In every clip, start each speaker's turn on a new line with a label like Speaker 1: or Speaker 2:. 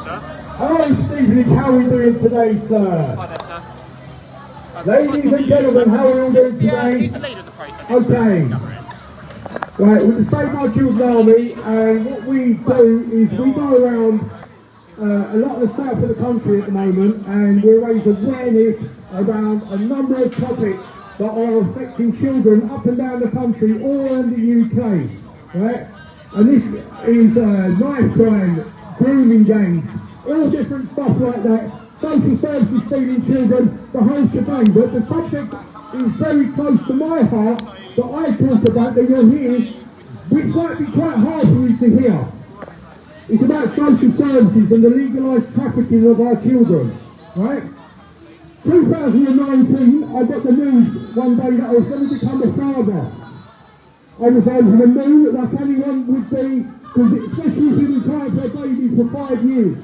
Speaker 1: sir.
Speaker 2: Hello, Stevenage. How are we doing today, sir?
Speaker 1: Hi there, sir.
Speaker 2: Ladies and gentlemen, how are we all doing today?
Speaker 1: He's the leader of the parade.
Speaker 2: Okay. Right, we're the St. Mark Children's Army, and what we do is we go around a lot of the south of the country at the moment, and we raise awareness around a number of topics that are affecting children up and down the country, all around the UK. Right? And this is knife crime, grooming gangs, all different stuff like that. Social services feeding children, the whole shebang. But the subject is very close to my heart that I talk about, that you'll hear, which might be quite hard for you to hear. It's about social services and the legalised trafficking of our children, right? 2019, I got the news one day that I was going to become a father. I was over the moon, like anyone would be, because especially if you've been trying for a baby for 5 years.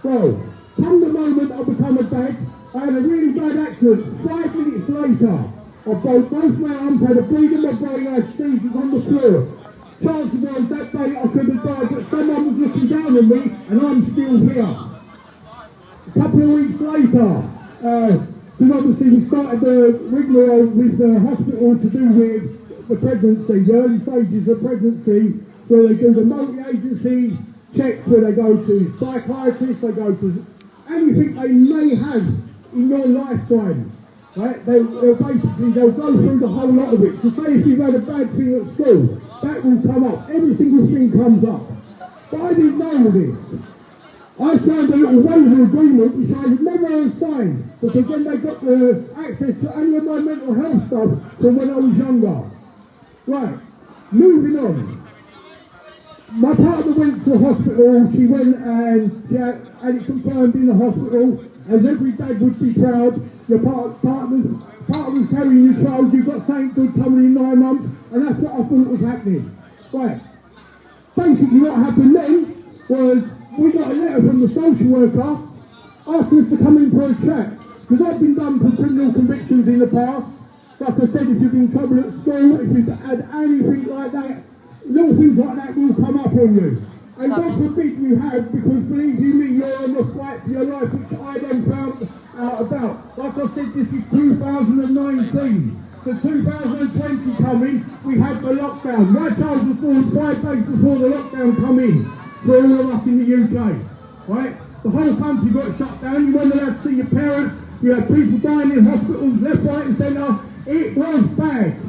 Speaker 2: So, come the moment I become a dad, I had a really bad accident. 5 minutes later, I broke both my arms, had a bleed in my brain, I had seizures on the floor. Chances was that day I could have died, but someone was looking down on me, and I'm still here. A couple of weeks later, because obviously we started the rigmarole with the hospital to do with the pregnancy, the early stages of pregnancy, where they do the multi-agency checks, where they go to psychiatrists, they go to anything they may have in your lifetime. Right? They'll go through the whole lot of it. So say if you've had a bad thing at school, that will come up. Every single thing comes up. But I didn't know all this. I signed a little waiver agreement which I would never have signed, because then they got the access to any of my mental health stuff from when I was younger. Right, moving on. My partner went to the hospital. She went and she had it confirmed in the hospital, as every dad would be proud. Your partner's carrying your child, you've got something good coming in 9 months, and that's what I thought was happening. Right. Basically what happened then was we got a letter from the social worker asking us to come in for a chat. Because I've been done for criminal convictions in the past. Like I said, if you've been in trouble at school, if you've had anything like that, little things like that will come up on you. And God forbid you have, because believe you me, you're on the fight for your life, which I then found out about. Like I said, this is 2019. So 2020 coming, we had the lockdown. My child was born 5 days before the lockdown come in for all of us in the UK. Right? The whole country got shut down. You weren't allowed to see your parents. You had people dying in hospitals, left, right and centre. It was bad.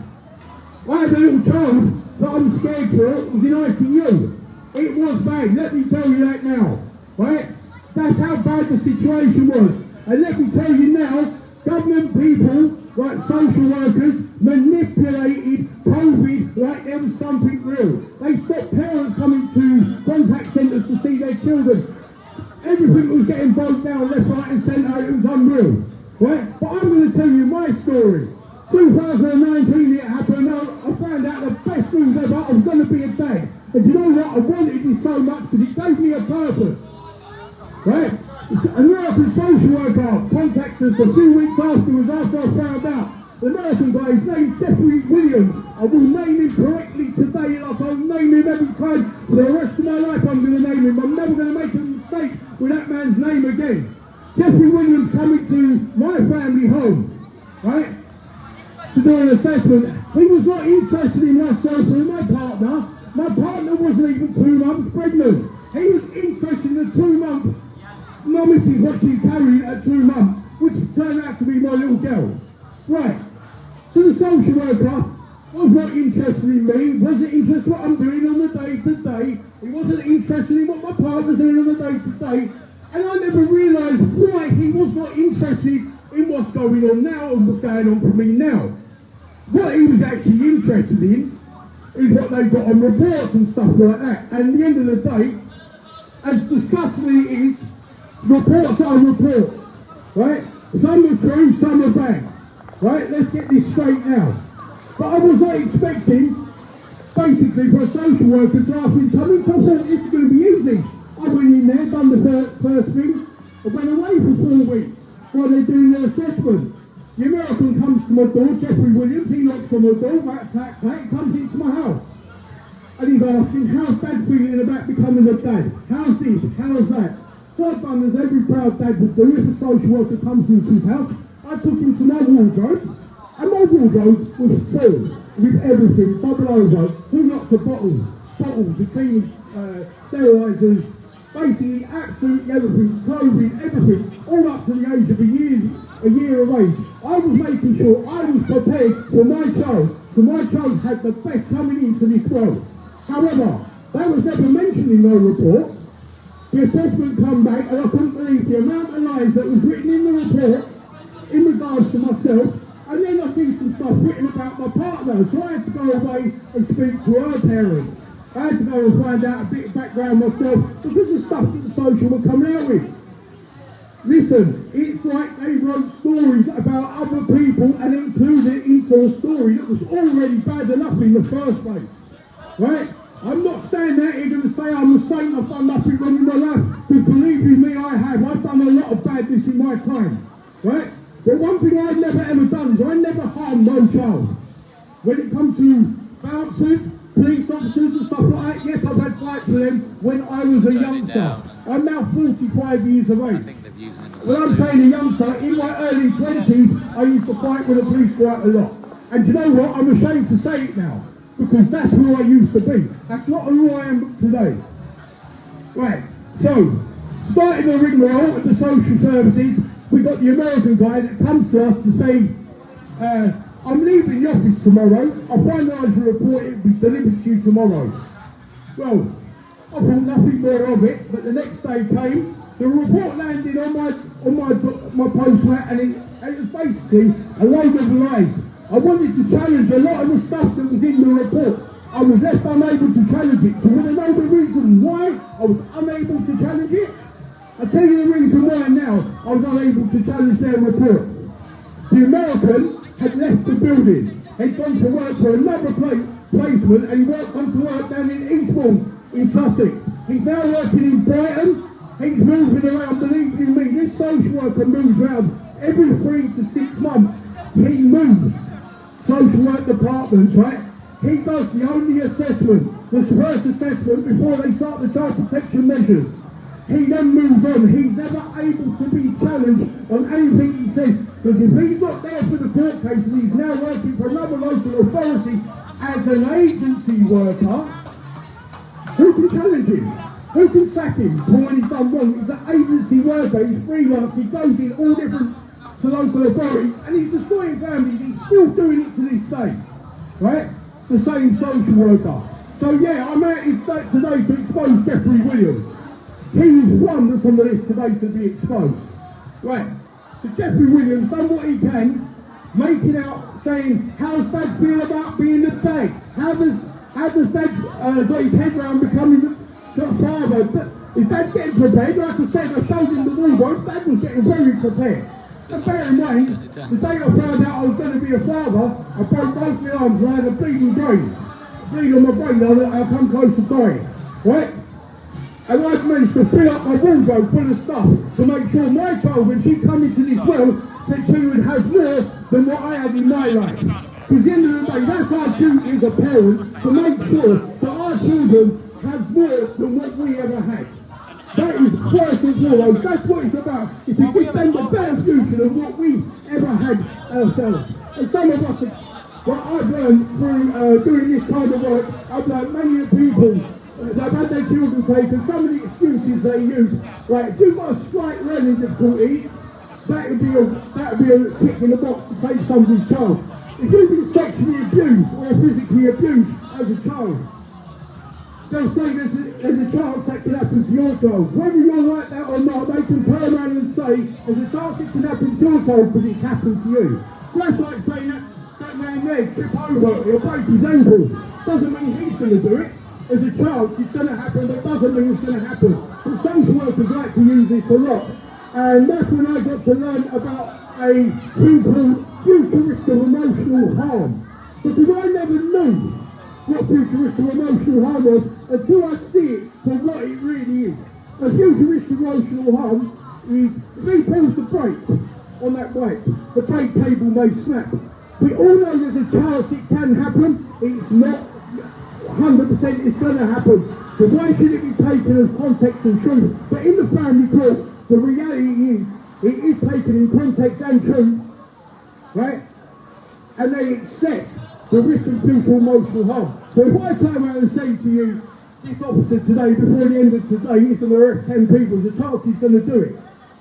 Speaker 2: I had a little child that I was scared for. It was in ICU. It was bad, let me tell you that now, right? That's how bad the situation was. And let me tell you now, government people, like social workers, manipulated COVID like there was something real. They stopped parents coming to contact centres to see their children. Everything was getting broke down left, right and centre, it was unreal, right? But I'm going to tell you my story. 2019 it happened, I found out the best news ever, I was going to be a dad. And you know what, I wanted it so much because it gave me a purpose. Right? An American social worker contacted us a few weeks afterwards after I found out. The American guy, his name's Jeffrey Williams. I will name him correctly today, like I'll name him every time. For the rest of my life I'm going to name him. I'm never going to make a mistake with that man's name again. Jeffrey Williams coming to my family home, right? To do an assessment. He was not interested in myself or my partner. My partner wasn't even 2 months pregnant. He was interested in the 2 month. My missus what she's carrying at 2 months, which turned out to be my little girl. Right. So the social worker was not interested in me, wasn't interested in what I'm doing on the day to day. He wasn't interested in what my partner's doing on the day to day. And I never realised why he was not interested in what's going on now and what's going on for me now. What he was actually interested in is what they've got on reports and stuff like that. And at the end of the day, as disgusting it is, reports are reports, right? Some are true, some are bad, right? Let's get this straight now. But I was not expecting, basically, for a social worker to ask me to come in, so I thought this is going to be easy. I went in there, done the first thing, I went away for 4 weeks while they're doing their assessment. The American comes to my door, Jeffrey Williams, he knocks on my door, rat, tat, tat, comes into my house. and he's asking, how's Dad feeling about becoming a dad? How's this? How's that? So I've done as every proud dad would do. If a social worker comes into his house, I took him to my wardrobe, and my wardrobe was full with everything, bubble over, whole lots of bottles, the cleaning, sterilisers, basically absolutely everything, clothing, everything, all up to the age of a year of age. I was making sure I was prepared for my child, so my child had the best coming into this world. However, that was never mentioned in no report. The assessment come back, and I couldn't believe the amount of lies that was written in the report in regards to myself. And then I see some stuff written about my partner, so I had to go away and speak to her parents. I had to go and find out a bit of background myself because of stuff that the social were coming out with. Listen, it's like they wrote stories about other people and included it into a story that was already bad enough in the first place. Right? I'm not standing out here going to say I'm a saint, I've done nothing wrong in my life, but believe you me, I have. I've done a lot of badness in my time. Right? But one thing I've never ever done is I never harmed no child. When it comes to bouncers, police officers and stuff like that, yes, I've had fights with them when I was a youngster. I'm now 45 years of age. When I'm saying a youngster, in my early 20s, I used to fight with the police quite a lot. And you know what? I'm ashamed to say it now, because that's who I used to be. That's not who I am today. Right, so, starting the rigmarole at the social services, we got the American guy that comes to us to say, I'm leaving the office tomorrow, I'll finalise the report, it will be delivered to you tomorrow. Well, I thought nothing more of it, but the next day came, the report landed on my postmat, and it was basically a load of lies. I wanted to challenge a lot of the stuff that was in the report. I was left unable to challenge it. Do you want to know the reason why I was unable to challenge it? I'll tell you the reason why now I was unable to challenge their report. The American had left the building. He'd gone to work for another placement, and he gone to work down in Eastbourne in Sussex. He's now working in Brighton. He's moving around, believe you me, this social worker moves around every 3 to 6 months. He moves social work departments, right? He does the only assessment, the first assessment before they start the child protection measures. He then moves on. He's never able to be challenged on anything he says. Because if he's not there for the court case and he's now working for another local authority as an agency worker, who can challenge him? Who can sack him for when he's done wrong? He's an agency worker, he's freelance, he goes in all different to local authorities and he's destroying families. He's still doing it to this day. Right? The same social worker. So yeah, I'm out today to expose Jeffrey Williams. He's one that's on the list today to be exposed. Right, so Jeffrey Williams done what he can, making out, saying, how's Dad feel about being the dad? How does Dad got his head round becoming the father? Is Dad getting prepared? Like I said, I showed him the wardrobe, Dad was getting very prepared. And bear in mind, the day I found out I was going to be a father, I broke both my arms and I had a bleeding brain. Bleed on my brain, I come close to dying. Right? And I've managed to fill up my wardrobe full of stuff to make sure my child, when she come into this world, that she would have more than what I had in my life. Because at the end of the day, that's our duty as a parent, to make sure that our children have more than what we ever had. That is first and foremost, that's what it's about. It's to give them the better future than what we ever had ourselves. And some of us, what I've learned through doing this kind of work, I've learned many people they've had their children taken, some of the excuses they use, like if you've got a slight learning difficulty, that would be a tick in the box to take somebody's child. If you've been sexually abused or physically abused as a child, they'll say there's a chance that can happen to your child. Whether you're like that or not, they can turn around and say there's a chance it can happen to your child because it's happened to you. So that's like saying that man there trip over or break his ankle. Doesn't mean he's going to do it. As a child, it's going to happen, but it doesn't mean it's going to happen. But social workers like to use this a lot. And that's when I got to learn about a thing called futuristic emotional harm. Because I never knew what futuristic emotional harm was until I see it for what it really is. A futuristic emotional harm is, if he pulls the brake on that bike, the brake cable may snap. We all know there's a chance it can happen. It's not 100% it's going to happen. So why should it be taken as context and truth? But in the family court, the reality is, it is taken in context and truth, right? And they accept the risk of future emotional harm. So if I turn around and say to you, this officer today, before the end of today, is going to arrest 10 people, the chance he's going to do it,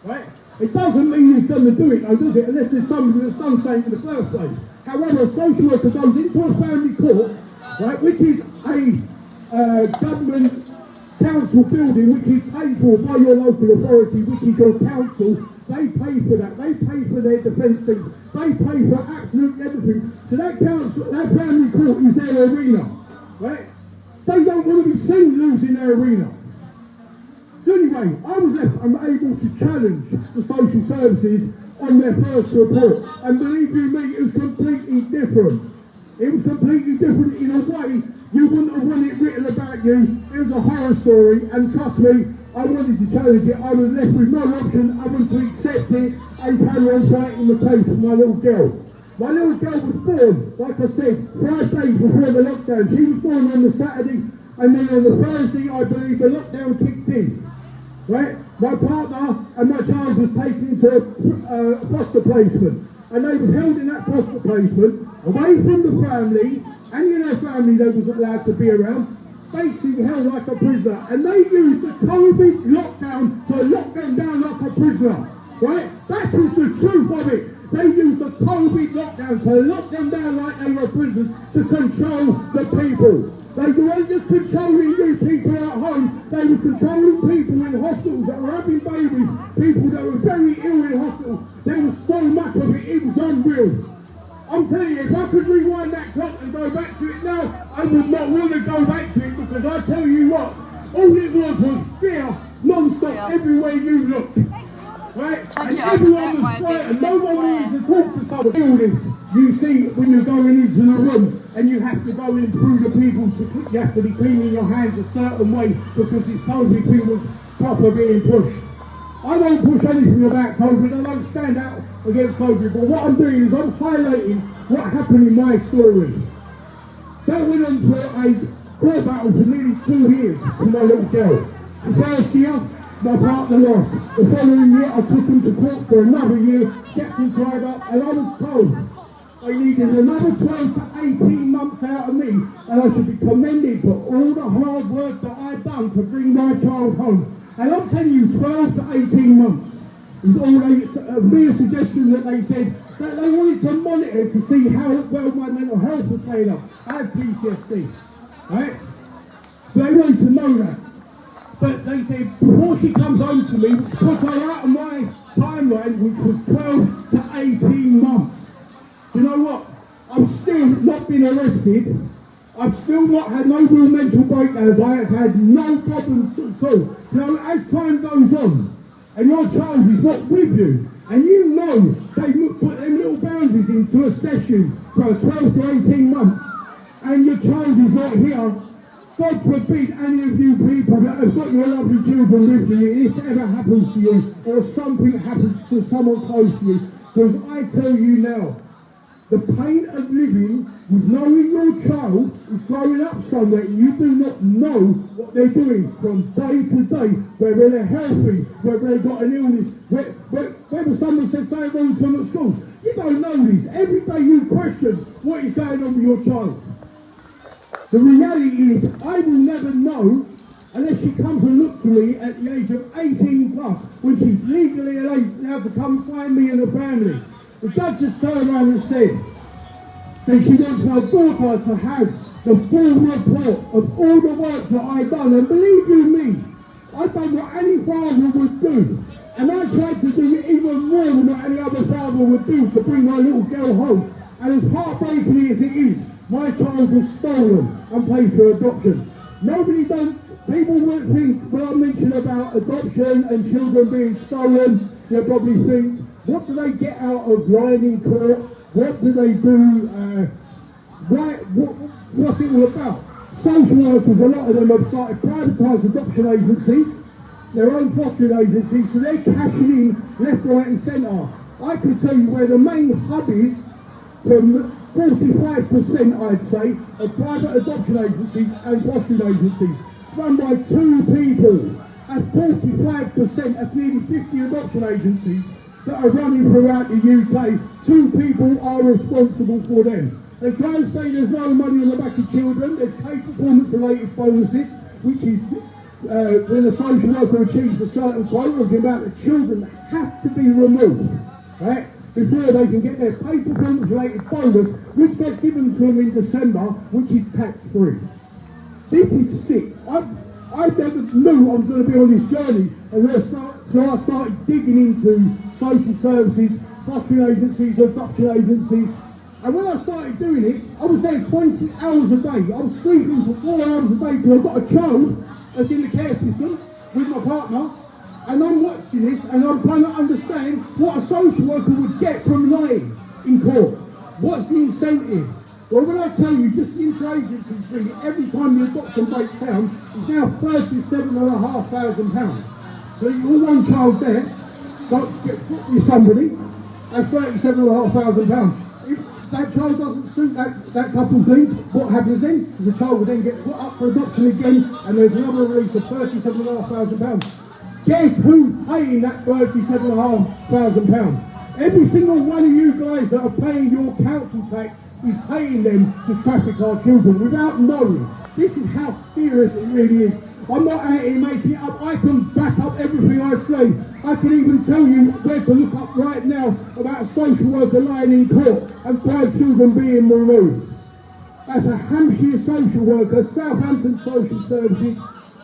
Speaker 2: right? It doesn't mean he's going to do it, though, does it? Unless there's somebody that's done something in the first place. However, a social worker goes into a family court, right, which is a government council building, which is paid for by your local authority, which is your council. They pay for that. They pay for their defence things. They pay for absolutely everything. So that council, that family court is their arena, right? They don't want to be seen losing their arena. So anyway, I was left unable to challenge the social services on their first report. And believe you me, it was completely different. It was completely different in a way you wouldn't have wanted it written about you. It was a horror story, and trust me, I wanted to challenge it. I was left with no option other than to accept it and carry on fighting the case for my little girl. My little girl was born, like I said, 5 days before the lockdown. She was born on the Saturday, and then on the Thursday, I believe, the lockdown kicked in. Right? My partner and my child was taken to foster placement, and they was held in that foster placement, away from the family, and in their family they wasn't allowed to be around, basically held like a prisoner. And they used the COVID lockdown to lock them down like a prisoner. Right? That is the truth of it. They used the COVID lockdown to lock them down like they were prisoners to control the people. They weren't just controlling you people at home, they were controlling people in hospitals that were having babies, people that were very ill in hospitals. There was so much of it, it was unreal. I'm telling you, if I could rewind that clock and go back to it now, I would not want to go back to it, because I tell you what, all it was fear, non-stop, everywhere you looked. Right? And everyone was frightened, no one wanted to talk to someone. Illness, you see when you're going into the room and you have to go in through the people, you have to be cleaning your hands a certain way because it's COVID, people's proper being pushed. I don't push anything about COVID, I don't stand out against COVID, but what I'm doing is I'm highlighting what happened in my story. That went on for a court battle for nearly 2 years for my little girl. The first year, my partner lost. The following year, I took him to court for another year, kept him tied up, and I was told they needed another 12 to 18 months out of me, and I should be commended for all the hard work that I'd done to bring my child home. And I'm telling you, 12 to 18 months is all a mere suggestion that they said that they wanted to monitor to see how well my mental health was playing up. I have PTSD, right? So they wanted to know that. But they said, before she comes home to me, put her out of my timeline, which was 12 to 18 months. You know what? I'm still not been arrested. I've still not had no real mental breakdowns. I have had no problems at all. So as time goes on, and your child is not with you, and you know they put them little boundaries into a session for 12 to 18 months, and your child is not here, God forbid any of you people that have got your lovely children with you, if this ever happens to you, or something happens to someone close to you, because I tell you now, the pain of living with knowing your child is growing up somewhere and you do not know what they're doing from day to day, whether they're healthy, whether they've got an illness, whether someone said something wrong to them at school. You don't know this. Every day you question what is going on with your child. The reality is, I will never know unless she comes and looks to me at the age of 18 plus, when she's legally allowed to come find me and the family. The judge just turned around and said that she wants my daughter to have the full report of all the work that I've done. And believe you me, I've done what any father would do. And I tried to do even more than what any other father would do to bring my little girl home. And as heartbreaking as it is, my child was stolen and placed for adoption. People won't think, when I mention about adoption and children being stolen, they'll probably think, what do they get out of lying in court? What do they do? What's it all about? Social workers, a lot of them have started privatised adoption agencies, their own fostering agencies, so they're cashing in left, right and centre. I can tell you where the main hub is from 45%, I'd say, of private adoption agencies and fostering agencies run by 2 people. That's 45%, that's nearly 50 adoption agencies that are running throughout the UK. 2 people are responsible for them. They try and say there's no money on the back of children. There's pay performance-related bonuses, which is when a social worker achieves a certain quota of the amount of children that have to be removed, right, before they can get their pay performance-related bonus, which gets given to them in December, which is tax-free. This is sick. I never knew I was going to be on this journey, and so I started digging into social services, fostering agencies, adoption agencies, and when I started doing it, I was there 20 hours a day. I was sleeping for 4 hours a day till I got a child that's in the care system with my partner, and I'm watching this and I'm trying to understand what a social worker would get from lying in court. What's the incentive? Well, when I tell you, just the interagency fee, every time the adoption breaks down, is now £37,500. So you're one child there, don't get put with somebody, that's £37,500. If that child doesn't suit that couple's needs, what happens then? The child will then get put up for adoption again, and there's another release of £37,500. Guess who's paying that £37,500? Every single one of you guys that are paying your council tax is paying them to traffic our children without knowing. This is how serious it really is. I'm not out here making it up. I can back up everything I say. I can even tell you where to look up right now about a social worker lying in court and 5 children being removed. That's a Hampshire social worker, Southampton Social Services,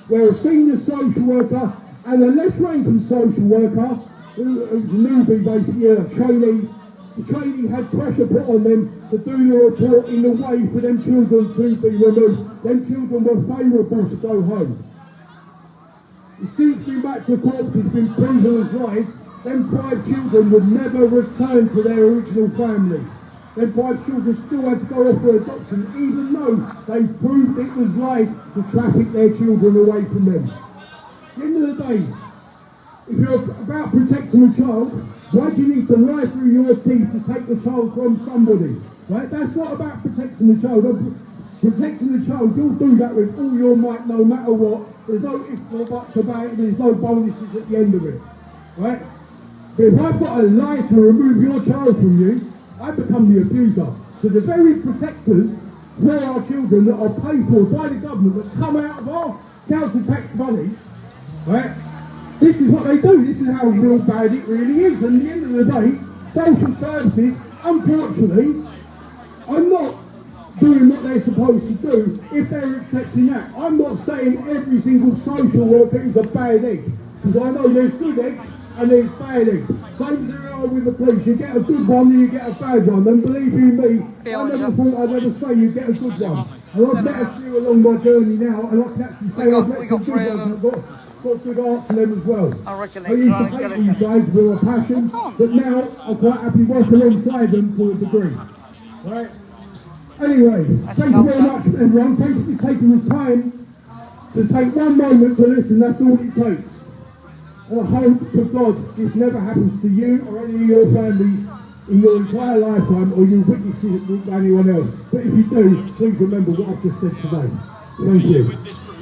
Speaker 2: where a senior social worker and a less ranking social worker, who's a newbie basically, a trainee, the trainee had pressure put on them to do the report in the way for them children to be removed. Them children were favourable to go home. Since been back to court, it's been proven as lies, them 5 children would never return to their original family. Them 5 children still had to go off for adoption, even though they proved it was right to traffic their children away from them. At the end of the day, if you're about protecting a child, why do you need to lie through your teeth to take the child from somebody? Right? That's not about protecting the child. Protecting the child, you'll do that with all your might, no matter what. There's no ifs or buts about it, there's no bonuses at the end of it. Right? But if I've got a lie to remove your child from you, I become the abuser. So the very protectors for our children that are paid for by the government, that come out of our council tax money, right? This is what they do. This is how real bad it really is. And at the end of the day, social services, unfortunately, are not doing what they're supposed to do if they're accepting that. I'm not saying every single social worker is a bad egg, because I know there's good eggs and there's bad eggs. Same as there are with the police. You get a good one and you get a bad one. And believe you me, I never thought I'd ever say you get a good one. And I've met a few along my journey now, and I can actually say I've met some good ones and got good art from them as well.
Speaker 1: I reckon
Speaker 2: I used to hate these guys with a passion, but now I'm quite happy working alongside them to a degree. Right? Anyway, thank you very much everyone. Thank you for taking the time to take one moment to listen. That's all it takes. And I hope to God this never happens to you or any of your families in your entire lifetime, or you witness it with anyone else. But if you do, please remember what I've just said today. Thank you.